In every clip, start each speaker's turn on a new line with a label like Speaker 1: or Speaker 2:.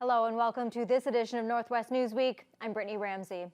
Speaker 1: Hello and welcome to this edition of Northwest Newsweek. I'm Brittany Ramsey.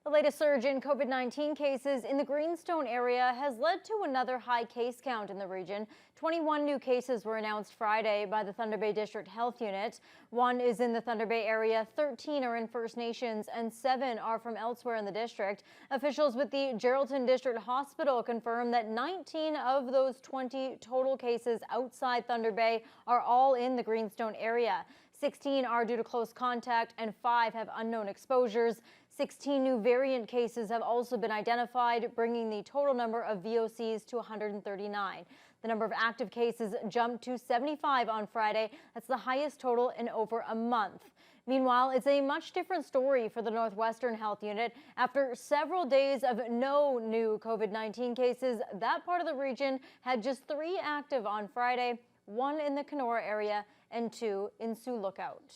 Speaker 1: The latest surge in COVID-19 cases in the Greenstone area has led to another high case count in the region. 21 new cases were announced Friday by the Thunder Bay District Health Unit. 1 is in the Thunder Bay area, 13 are in First Nations, and 7 are from elsewhere in the district. Officials with the Geraldton District Hospital confirmed that 19 of those 20 total cases outside Thunder Bay are all in the Greenstone area. 16 are due to close contact and 5 have unknown exposures. 16 new variant cases have also been identified, bringing the total number of VOCs to 139. The number of active cases jumped to 75 on Friday. That's the highest total in over a month. Meanwhile, it's a much different story for the Northwestern Health Unit. After several days of no new COVID-19 cases, that part of the region had just 3 active on Friday, 1 in the Kenora area and 2 in Sioux Lookout.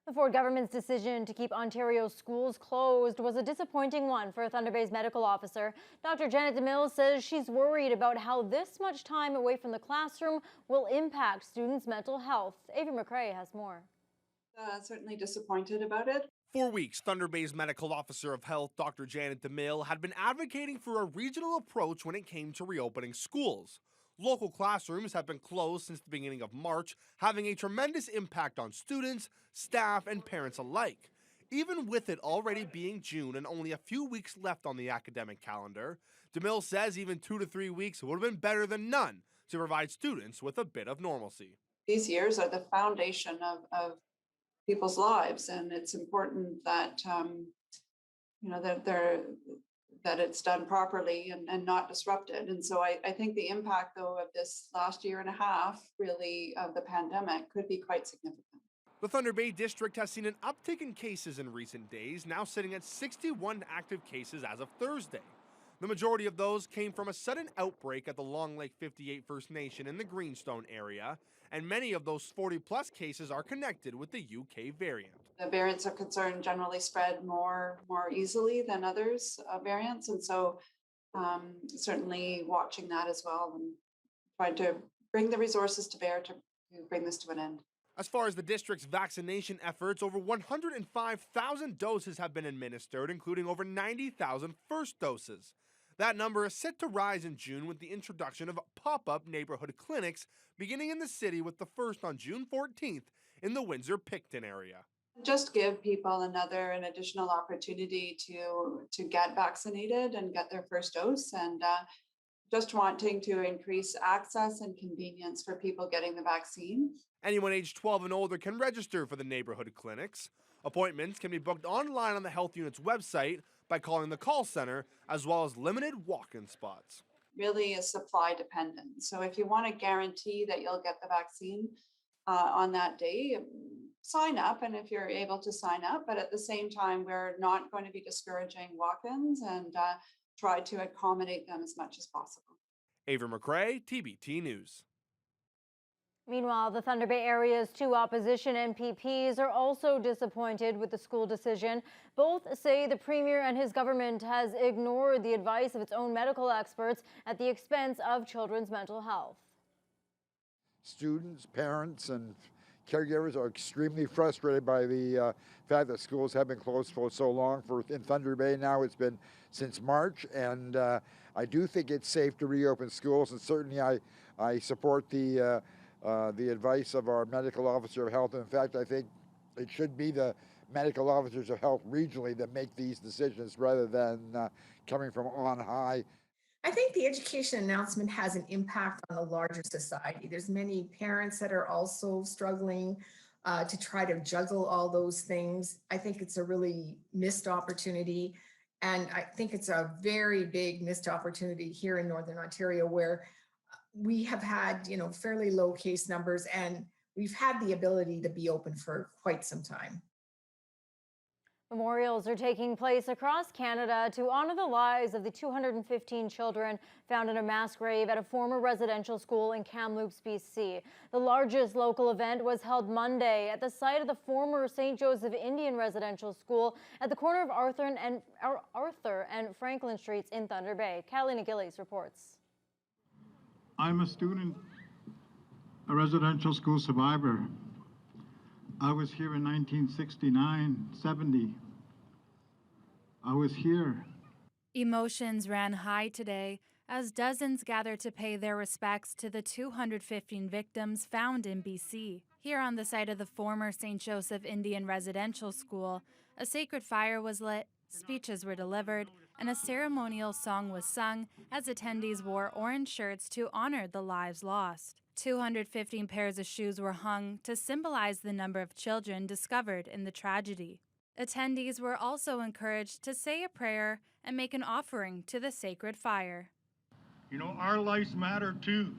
Speaker 1: The Ford government's decision to keep Ontario's schools closed was a disappointing one for Thunder Bay's medical officer. Dr. Janet DeMille says she's worried about how this much time away from the classroom will impact students' mental health. Avery McCrae has more.
Speaker 2: Certainly disappointed about it.
Speaker 3: For weeks, Thunder Bay's medical officer of health, Dr. Janet DeMille, had been advocating for a regional approach when it came to reopening schools. Local classrooms have been closed since the beginning of March, having a tremendous impact on students, staff, and parents alike. Even with it already being June and only a few weeks left on the academic calendar, DeMille says even 2 to 3 weeks would have been better than none to provide students with a bit of normalcy.
Speaker 2: These years are the foundation of people's lives, and it's important that that it's done properly and not disrupted. And so I think the impact, though, of this last year and a half, really, of the pandemic could be quite significant.
Speaker 3: The Thunder Bay District has seen an uptick in cases in recent days, now sitting at 61 active cases as of Thursday. The majority of those came from a sudden outbreak at the Long Lake 58 First Nation in the Greenstone area, and many of those 40-plus cases are connected with the UK variant.
Speaker 2: The variants of concern generally spread more easily than others variants, and so certainly watching that as well and trying to bring the resources to bear to bring this to an end.
Speaker 3: As far as the district's vaccination efforts, over 105,000 doses have been administered, including over 90,000 first doses. That number is set to rise in June with the introduction of pop-up neighborhood clinics, beginning in the city with the first on June 14th in the Windsor-Picton area.
Speaker 2: Just give people an additional opportunity to get vaccinated and get their first dose, and just wanting to increase access and convenience for people getting the vaccine.
Speaker 3: Anyone aged 12 and older can register for the neighborhood clinics. Appointments can be booked online on the health unit's website by calling the call center, as well as limited walk-in spots.
Speaker 2: Really is supply dependent. So if you want to guarantee that you'll get the vaccine on that day, sign up, and if you're able to sign up, but at the same time, we're not going to be discouraging walk-ins and try to accommodate them as much as possible.
Speaker 3: Avery McCrae, TBT News.
Speaker 1: Meanwhile, the Thunder Bay area's 2 opposition MPPs are also disappointed with the school decision. Both say the premier and his government has ignored the advice of its own medical experts at the expense of children's mental health.
Speaker 4: Students, parents, and caregivers are extremely frustrated by the fact that schools have been closed for so long. In Thunder Bay now it's been since March, and I do think it's safe to reopen schools, and certainly I support the advice of our medical officer of health. In fact, I think it should be the medical officers of health regionally that make these decisions rather than coming from on high.
Speaker 5: I think the education announcement has an impact on the larger society. There's many parents that are also struggling to try to juggle all those things. I think it's a really missed opportunity. And I think it's a very big missed opportunity here in Northern Ontario, where we have had, fairly low case numbers, and we've had the ability to be open for quite some time.
Speaker 1: Memorials are taking place across Canada to honor the lives of the 215 children found in a mass grave at a former residential school in Kamloops, BC. The largest local event was held Monday at the site of the former St. Joseph Indian Residential School at the corner of Arthur and Franklin Streets in Thunder Bay. Catalina Gillies reports.
Speaker 6: I'm a student, a residential school survivor. I was here in 1969, 70. I was here.
Speaker 7: Emotions ran high today as dozens gathered to pay their respects to the 215 victims found in BC. Here on the site of the former St. Joseph Indian Residential School, a sacred fire was lit, speeches were delivered, and a ceremonial song was sung as attendees wore orange shirts to honor the lives lost. 215 pairs of shoes were hung to symbolize the number of children discovered in the tragedy. Attendees were also encouraged to say a prayer and make an offering to the sacred fire.
Speaker 6: You know, our lives matter too.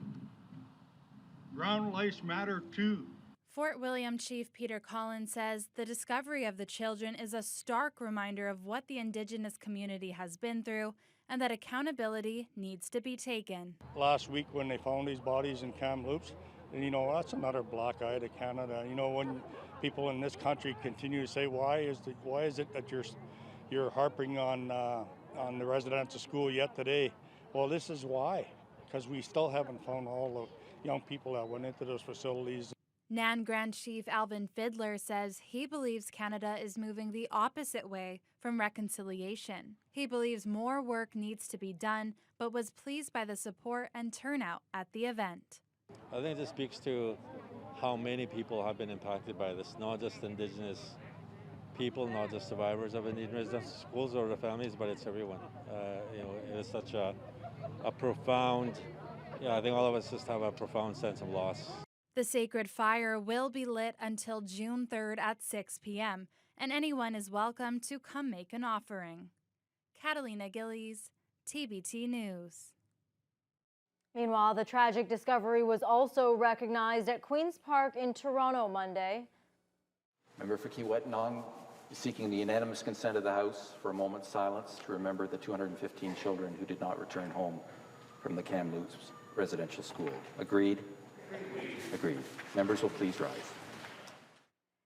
Speaker 6: Ground lives matter too.
Speaker 7: Fort William Chief Peter Collins says the discovery of the children is a stark reminder of what the Indigenous community has been through and that accountability needs to be taken.
Speaker 8: Last week when they found these bodies in Kamloops, and you know, that's another black eye to Canada. You know, when people in this country continue to say, why is it that you're harping on the residential school yet today? Well, this is why, because we still haven't found all the young people that went into those facilities.
Speaker 7: NAN Grand Chief Alvin Fiddler says he believes Canada is moving the opposite way from reconciliation. He believes more work needs to be done, but was pleased by the support and turnout at the event.
Speaker 9: I think this speaks to how many people have been impacted by this, not just Indigenous people, not just survivors of Indian residential schools or the families, but it's everyone. You know, it is such a profound, I think all of us just have a profound sense of loss.
Speaker 7: The sacred fire will be lit until June 3rd at 6 p.m., and anyone is welcome to come make an offering. Catalina Gillies, TBT News.
Speaker 1: Meanwhile, the tragic discovery was also recognized at Queen's Park in Toronto Monday.
Speaker 10: Member for Kiewit-Nong seeking the unanimous consent of the House for a moment's silence to remember the 215 children who did not return home from the Kamloops Residential School. Agreed? Agreed. Members will please rise.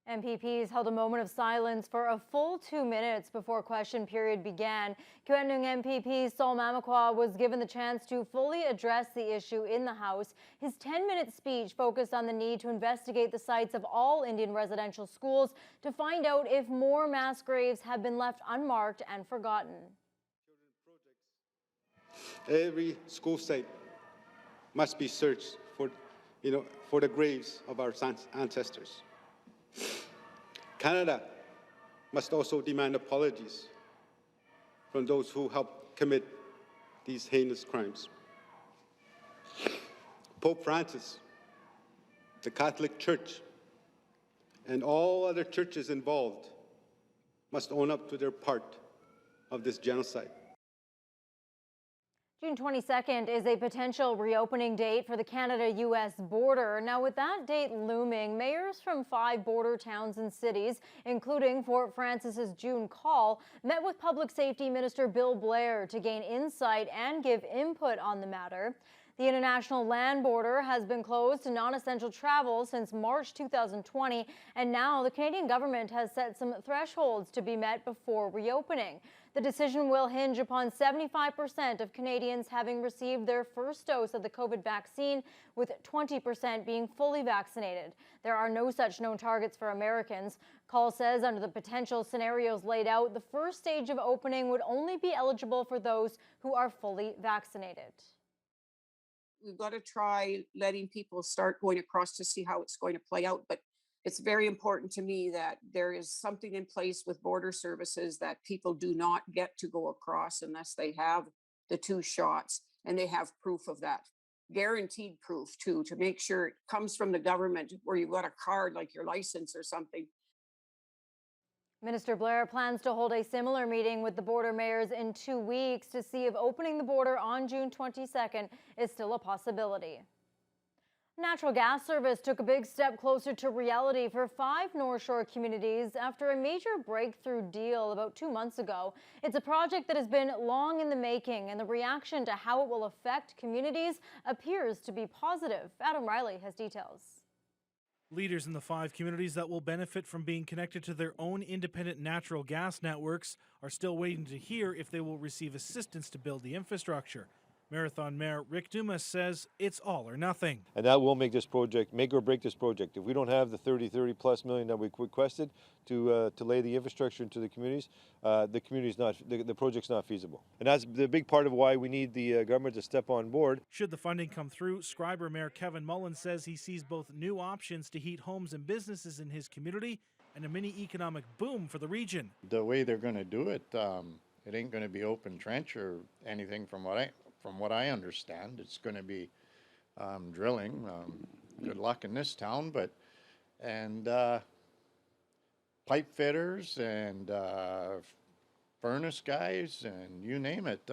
Speaker 1: MPPs held a moment of silence for a full 2 minutes before question period began. Kiewit-Nong MPP Saul Mamakwa was given the chance to fully address the issue in the House. His 10-minute speech focused on the need to investigate the sites of all Indian residential schools to find out if more mass graves have been left unmarked and forgotten.
Speaker 11: Every school site must be searched for the graves of our ancestors. Canada must also demand apologies from those who helped commit these heinous crimes. Pope Francis, the Catholic Church, and all other churches involved must own up to their part of this genocide.
Speaker 1: June 22nd is a potential reopening date for the Canada-U.S. border. Now, with that date looming, mayors from 5 border towns and cities, including Fort Francis's June Call, met with Public Safety Minister Bill Blair to gain insight and give input on the matter. The international land border has been closed to non-essential travel since March 2020, and now the Canadian government has set some thresholds to be met before reopening. The decision will hinge upon 75% of Canadians having received their first dose of the COVID vaccine, with 20% being fully vaccinated. There are no such known targets for Americans. Call says under the potential scenarios laid out, the first stage of opening would only be eligible for those who are fully vaccinated.
Speaker 12: We've got to try letting people start going across to see how it's going to play out. But it's very important to me that there is something in place with border services that people do not get to go across unless they have the 2 shots and they have proof of that. Guaranteed proof too, to make sure it comes from the government where you've got a card like your license or something.
Speaker 1: Minister Blair plans to hold a similar meeting with the border mayors in 2 weeks to see if opening the border on June 22nd is still a possibility. Natural gas service took a big step closer to reality for 5 North Shore communities after a major breakthrough deal about 2 months ago. It's a project that has been long in the making, and the reaction to how it will affect communities appears to be positive. Adam Riley has details.
Speaker 13: Leaders in the 5 communities that will benefit from being connected to their own independent natural gas networks are still waiting to hear if they will receive assistance to build the infrastructure. Marathon Mayor Rick Dumas says it's all or nothing.
Speaker 14: And that will make this project, make or break this project. If we don't have the 30 plus million that we requested to lay the infrastructure into the communities, the project's not feasible. And that's the big part of why we need the government to step on board.
Speaker 13: Should the funding come through, Schreiber Mayor Kevin Mullen says he sees both new options to heat homes and businesses in his community and a mini economic boom for the region.
Speaker 8: The way they're going to do it, it ain't going to be open trench or anything from what I understand. It's going to be drilling. Good luck in this town, and pipe fitters and furnace guys and you name it.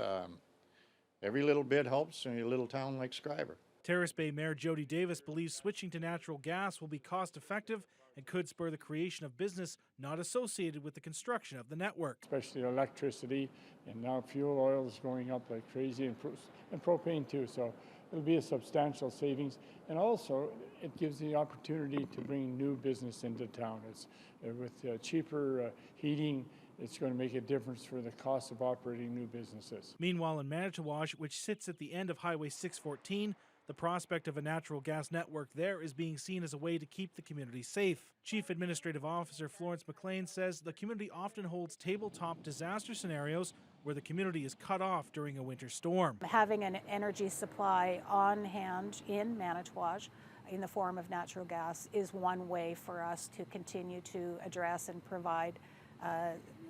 Speaker 8: Every little bit helps in a little town like Schreiber.
Speaker 13: Terrace Bay Mayor Jody Davis believes switching to natural gas will be cost effective and could spur the creation of business not associated with the construction of the network.
Speaker 15: Especially electricity, and now fuel oil is going up like crazy, and propane too. So it'll be a substantial savings, and also it gives the opportunity to bring new business into town. It's with cheaper heating. It's going to make a difference for the cost of operating new businesses.
Speaker 13: Meanwhile, in Manitowoc, which sits at the end of Highway 614, the prospect of a natural gas network there is being seen as a way to keep the community safe. Chief Administrative Officer Florence McLean says the community often holds tabletop disaster scenarios where the community is cut off during a winter storm.
Speaker 16: Having an energy supply on hand in Manitowoc in the form of natural gas is one way for us to continue to address and provide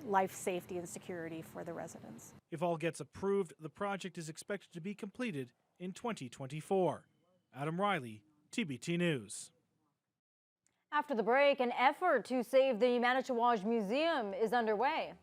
Speaker 16: life safety and security for the residents.
Speaker 13: If all gets approved, the project is expected to be completed in 2024. Adam Riley, TBT News.
Speaker 1: After the break, an effort to save the Manitowoc Museum is underway.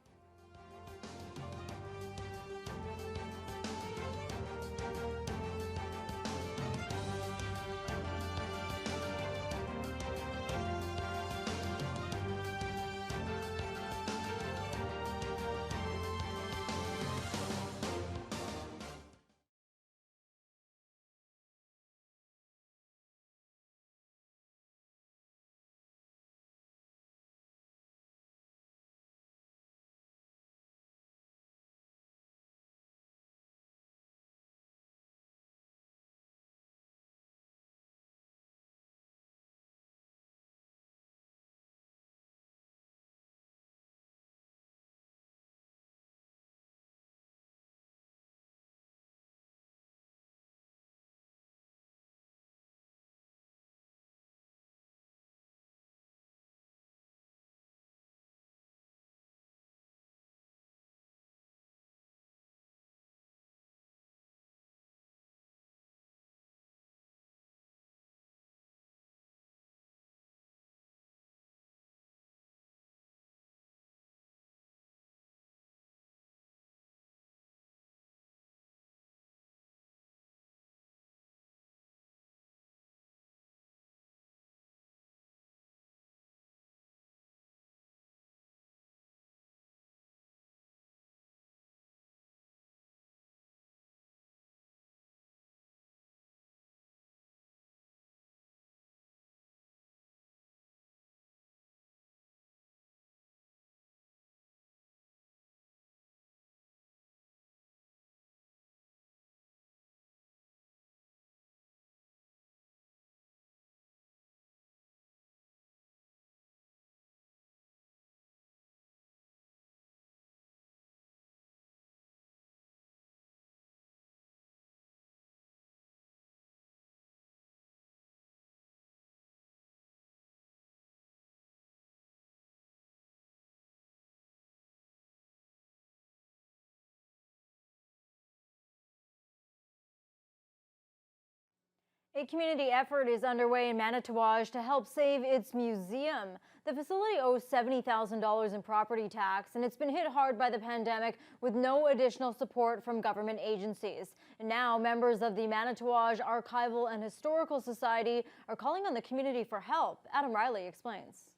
Speaker 1: A community effort is underway in Manitowoc to help save its museum. The facility owes $70,000 in property tax, and it's been hit hard by the pandemic with no additional support from government agencies. And now members of the Manitowoc Archival and Historical Society are calling on the community for help. Adam Riley explains.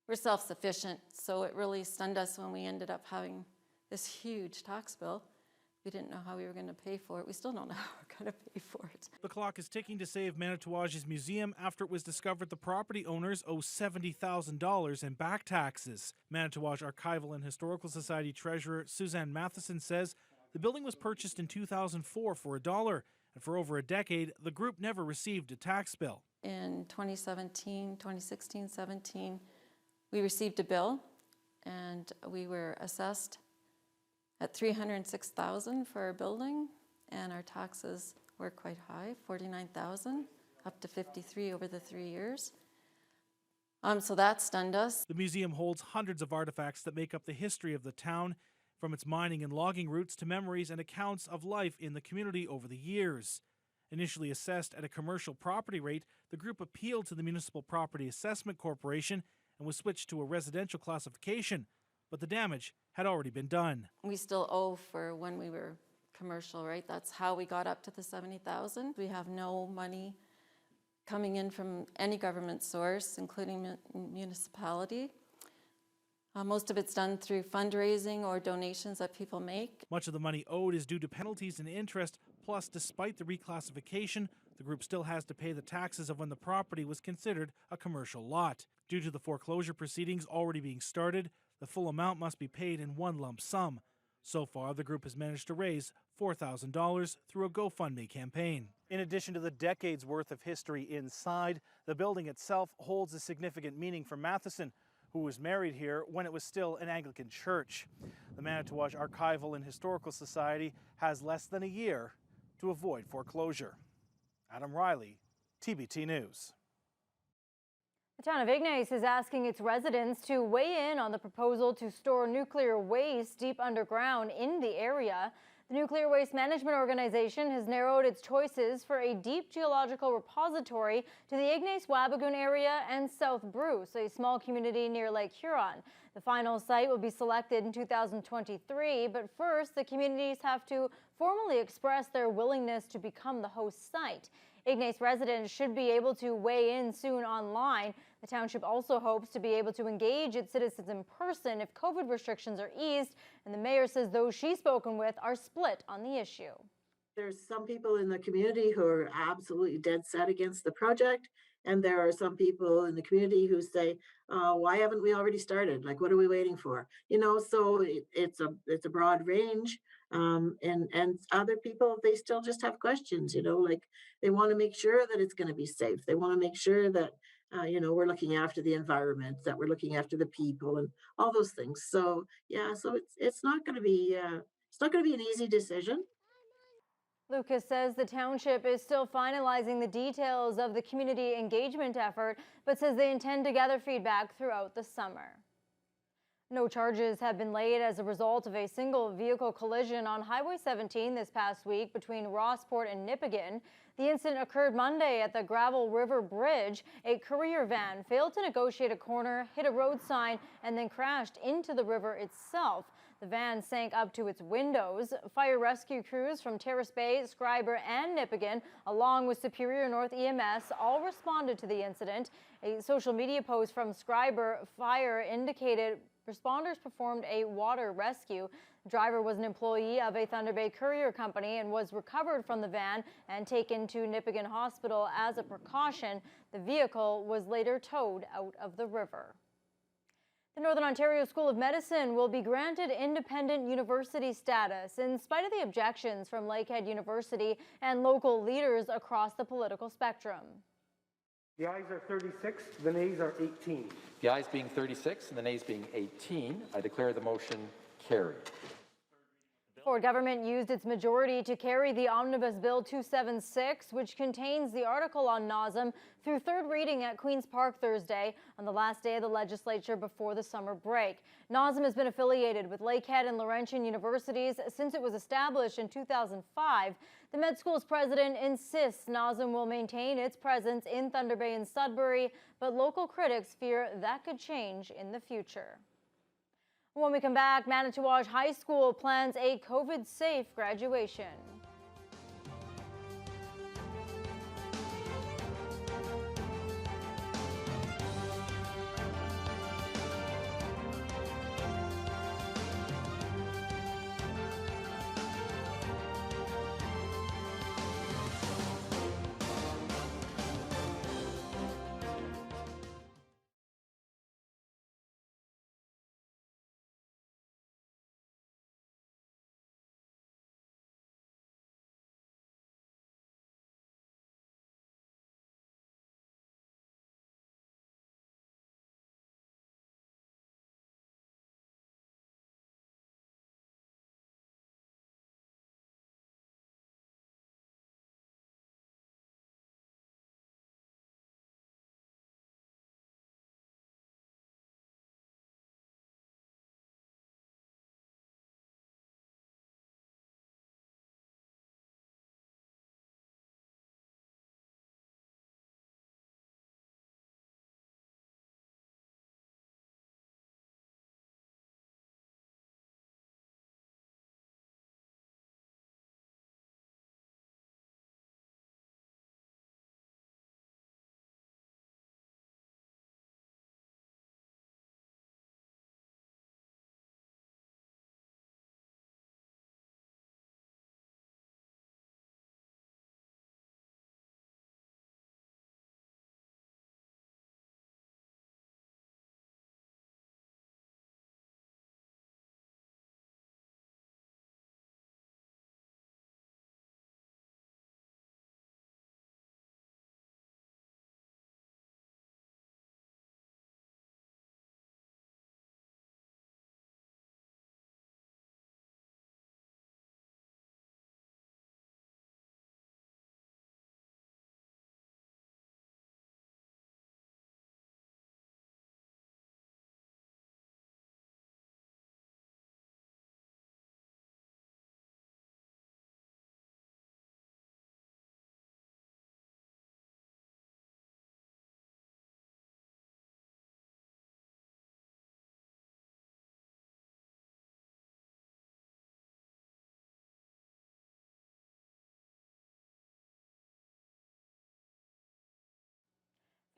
Speaker 17: We're self-sufficient, so it really stunned us when we ended up having this huge tax bill. We didn't know how we were going to pay for it. We still don't know how we're going to pay for it.
Speaker 13: The clock is ticking to save Manitowoc's museum after it was discovered the property owners owe $70,000 in back taxes. Manitowoc Archival and Historical Society Treasurer Suzanne Matheson says The building was purchased in 2004 for $1, and for over a decade, the group never received a tax bill.
Speaker 17: In 2016, 17, we received a bill and we were assessed at $306,000 for our building, and our taxes were quite high, $49,000, up to $53,000 over the 3 years. So that stunned us.
Speaker 13: The museum holds hundreds of artifacts that make up the history of the town, from its mining and logging routes to memories and accounts of life in the community over the years. Initially assessed at a commercial property rate, the group appealed to the Municipal Property Assessment Corporation and was switched to a residential classification, but the damage had already been done.
Speaker 17: We still owe for when we were commercial, right? That's how we got up to the $70,000. We have no money coming in from any government source, including municipality. Most of it's done through fundraising or donations that people make.
Speaker 13: Much of the money owed is due to penalties and interest, plus despite the reclassification, the group still has to pay the taxes of when the property was considered a commercial lot. Due to the foreclosure proceedings already being started, the full amount must be paid in one lump sum. So far, the group has managed to raise $4,000 through a GoFundMe campaign. In addition to the decades worth of history inside, the building itself holds a significant meaning for Matheson, who was married here when it was still an Anglican church. The Manitowoc Archival and Historical Society has less than a year to avoid foreclosure. Adam Riley, TBT News.
Speaker 1: The town of Ignace is asking its residents to weigh in on the proposal to store nuclear waste deep underground in the area. The Nuclear Waste Management Organization has narrowed its choices for a deep geological repository to the Ignace-Wabigoon area and South Bruce, a small community near Lake Huron. The final site will be selected in 2023, but first the communities have to formally express their willingness to become the host site. Ignace residents should be able to weigh in soon online. The township also hopes to be able to engage its citizens in person if COVID restrictions are eased, and the mayor says those she's spoken with are split on the issue.
Speaker 18: There's some people in the community who are absolutely dead set against the project, and there are some people in the community who say, why haven't we already started? Like, what are we waiting for? You know, so it's a broad range. And other people, they still just have questions, you know, like they want to make sure that it's going to be safe. They want to make sure that, you know, we're looking after the environment, that we're looking after the people and all those things. So, yeah, so it's not going to be, an easy decision.
Speaker 1: Lucas says the township is still finalizing the details of the community engagement effort, but says they intend to gather feedback throughout the summer. No charges have been laid as a result of a single vehicle collision on Highway 17 this past week between Rossport and Nipigon. The incident occurred Monday at the Gravel River Bridge. A courier van failed to negotiate a corner, hit a road sign, and then crashed into the river itself. The van sank up to its windows. Fire rescue crews from Terrace Bay, Scriber, and Nipigon, along with Superior North EMS, all responded to the incident. A social media post from Scriber Fire indicated responders performed a water rescue. The driver was an employee of a Thunder Bay courier company and was recovered from the van and taken to Nipigon Hospital as a precaution. The vehicle was later towed out of the river. The Northern Ontario School of Medicine will be granted independent university status in spite of the objections from Lakehead University and local leaders across the political spectrum.
Speaker 19: The ayes are 36, the nays are 18.
Speaker 10: The ayes being 36 and the nays being 18, I declare the motion carried.
Speaker 1: Ford government used its majority to carry the Omnibus Bill 276, which contains the article on NAWSM, through third reading at Queen's Park Thursday on the last day of the legislature before the summer break. NAWSM has been affiliated with Lakehead and Laurentian universities since it was established in 2005. The med school's president insists NAWSM will maintain its presence in Thunder Bay and Sudbury, but local critics fear that could change in the future. When we come back, Manitowoc High School plans a COVID-safe graduation.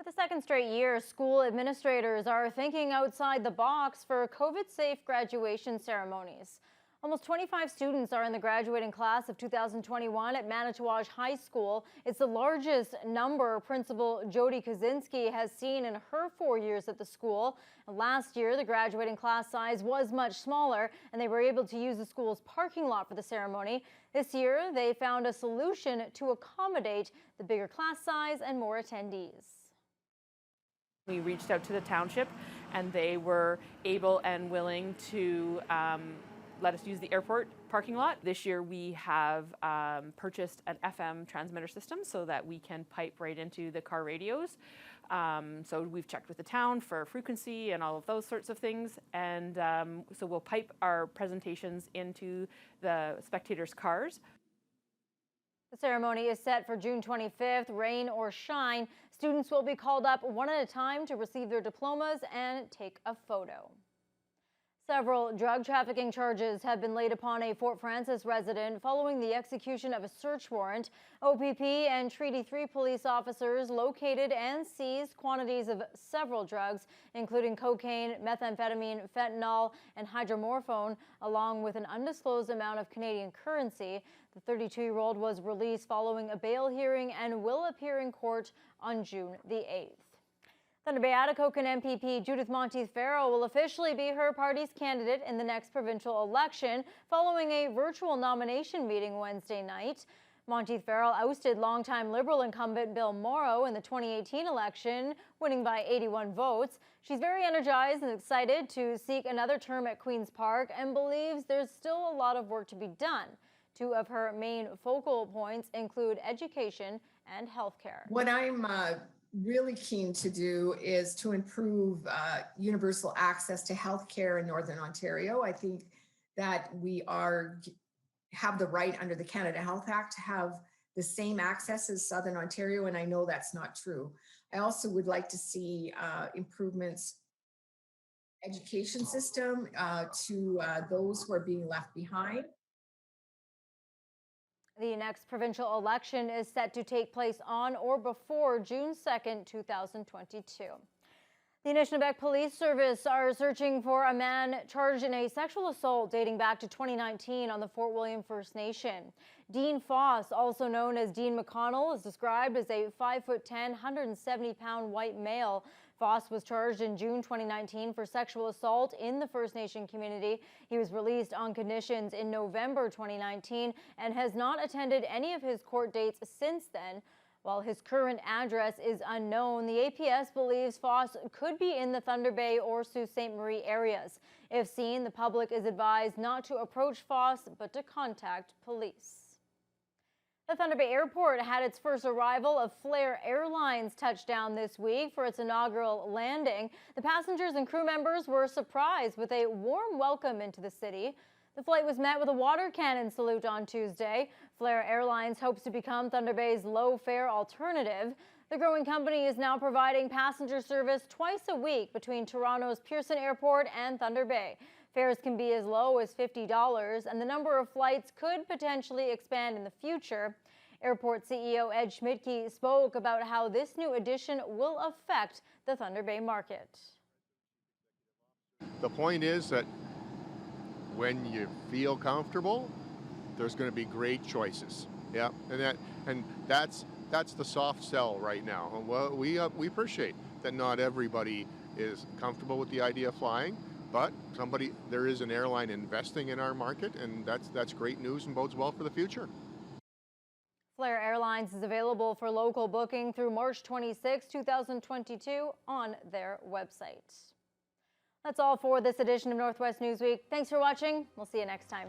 Speaker 1: For the second straight year, school administrators are thinking outside the box for COVID-safe graduation ceremonies. Almost 25 students are in the graduating class of 2021 at Manitowoc High School. It's the largest number Principal Jody Kaczynski has seen in her 4 years at the school. Last year, the graduating class size was much smaller, and they were able to use the school's parking lot for the ceremony. This year, they found a solution to accommodate the bigger class size and more attendees.
Speaker 20: We reached out to the township, and they were able and willing to let us use the airport parking lot. This year we have purchased an FM transmitter system so that we can pipe right into the car radios. So we've checked with the town for frequency and all of those sorts of things. And so we'll pipe our presentations into the spectators' cars.
Speaker 1: The ceremony is set for June 25th. Rain or shine, students will be called up one at a time to receive their diplomas and take a photo. Several drug trafficking charges have been laid upon a Fort Frances resident following the execution of a search warrant. OPP and Treaty 3 police officers located and seized quantities of several drugs, including cocaine, methamphetamine, fentanyl, and hydromorphone, along with an undisclosed amount of Canadian currency. The 32-year-old was released following a bail hearing and will appear in court on June the 8th. Thunder Bay Atikokan MPP Judith Monteith-Farrell will officially be her party's candidate in the next provincial election following a virtual nomination meeting Wednesday night. Monteith-Farrell ousted longtime Liberal incumbent Bill Morrow in the 2018 election, winning by 81 votes. She's very energized and excited to seek another term at Queen's Park and believes there's still a lot of work to be done. Two of her main focal points include education and healthcare.
Speaker 5: What I'm really keen to do is to improve universal access to healthcare in Northern Ontario. I think that we have the right under the Canada Health Act to have the same access as Southern Ontario, and I know that's not true. I also would like to see improvements education system to those who are being left behind.
Speaker 1: The next provincial election is set to take place on or before June 2nd, 2022. The Anishinaabe Police Service are searching for a man charged in a sexual assault dating back to 2019 on the Fort William First Nation. Dean Foss, also known as Dean McConnell, is described as a 5'10", 170-pound white male. Foss was charged in June 2019 for sexual assault in the First Nation community. He was released on conditions in November 2019 and has not attended any of his court dates since then. While his current address is unknown, the APS believes Foss could be in the Thunder Bay or Sault Ste. Marie areas. If seen, the public is advised not to approach Foss, but to contact police. The Thunder Bay Airport had its first arrival of Flair Airlines touchdown this week for its inaugural landing. The passengers and crew members were surprised with a warm welcome into the city. The flight was met with a water cannon salute on Tuesday. Flair Airlines hopes to become Thunder Bay's low-fare alternative. The growing company is now providing passenger service twice a week between Toronto's Pearson Airport and Thunder Bay. Fares can be as low as $50, and the number of flights could potentially expand in the future. Airport CEO Ed Schmidtke spoke about how this new addition will affect the Thunder Bay market.
Speaker 21: The point is that when you feel comfortable, there's going to be great choices. Yeah, and that's the soft sell right now. Well, we appreciate that not everybody is comfortable with the idea of flying, but there is an airline investing in our market, and that's great news and bodes well for the future.
Speaker 1: Flair Airlines is available for local booking through March 26, 2022 on their website. That's all for this edition of Northwest Newsweek. Thanks for watching. We'll see you next time.